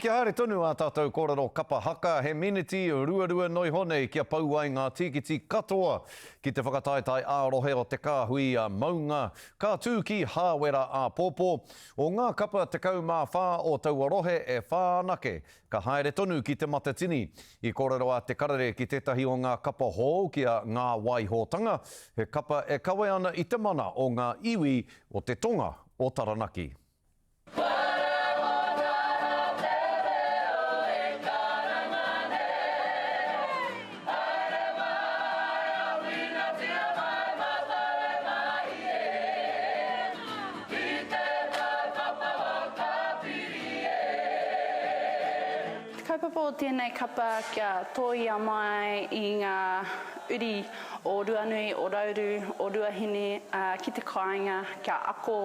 Kia haere tonu a tātou kōrero kapa haka he miniti rua noi hone kia pau ai ngā tīkiti katoa ki te whakataetai ārohe o te kāhui a maunga ka tū ki hāwera a pōpō o ngā kapa te kaumā whā o Tauarohe e whānake ka haere tonu ki te matatini i kōrero a te karere ki tētahi o ngā kapa hou ki a ngā waihotanga he kapa e kawe ana i te mana o ngā iwi o te tonga o Taranaki. Kaupapa o tēnei kapa kia tōia mai i ngā uri o Ruanui, o Rauru, o Ruahine, ki te kāinga, kia ako,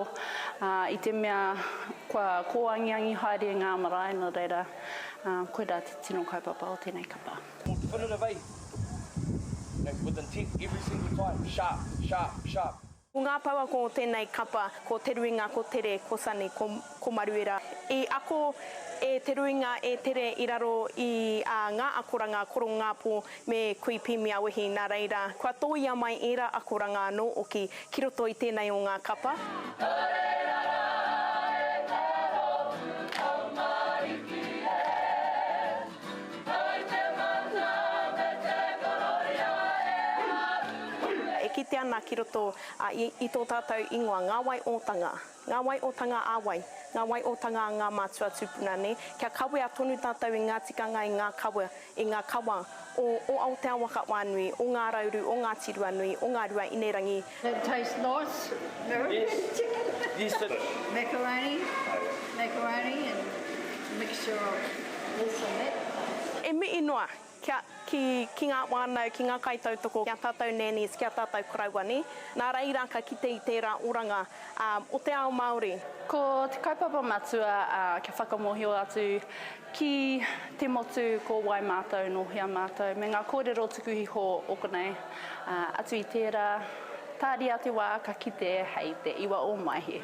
i te mea kua kōangiangi haere ngā marae no reira. Koe rā te tino kaupapa o tēnei kapa. Definitive, with intent every single time, sharp, sharp, sharp. Ko ngā paua ko tēnei kapa, ko te ruinga, ko tere, ko sani, ko maruera. I ako e te ruinga e tere i raro i ngā akoranga koro ngāpō me kui pimi a wehi nā reira. Kua tōia mai e rā akoranga anō o ki roto i tēnei o ngā kapa. E kite ana ki roto i tō tātou ingoa ngā wai otanga. Ngā wai otanga āwai, ngā wai otanga ngā mātua tūpuna ne. Kia kawe a tonu tātou i ngā tikanga i ngā kawa o Aotearoa waka wānui, o ngā Rauru, o ngā Tiruanui, o ngā Rua Inerangi. It tastes nice. Yes. Chicken. Yes, sir. Macaroni and mixture of this and that. E me inoa, ki ngā wānau, ki ngā kaitautoko, kia tātou nenis, kia tātou korauani. Nā reira ka kite i tērā oranga o te ao Māori. Ko te kaupapa matua kia whakamohio atu ki te motu ko wai mātou no hea mātou. Me ngā kōrero tukuhiho o konei atu i tērā tāri atu wā ka kite hei te iwa o mai he.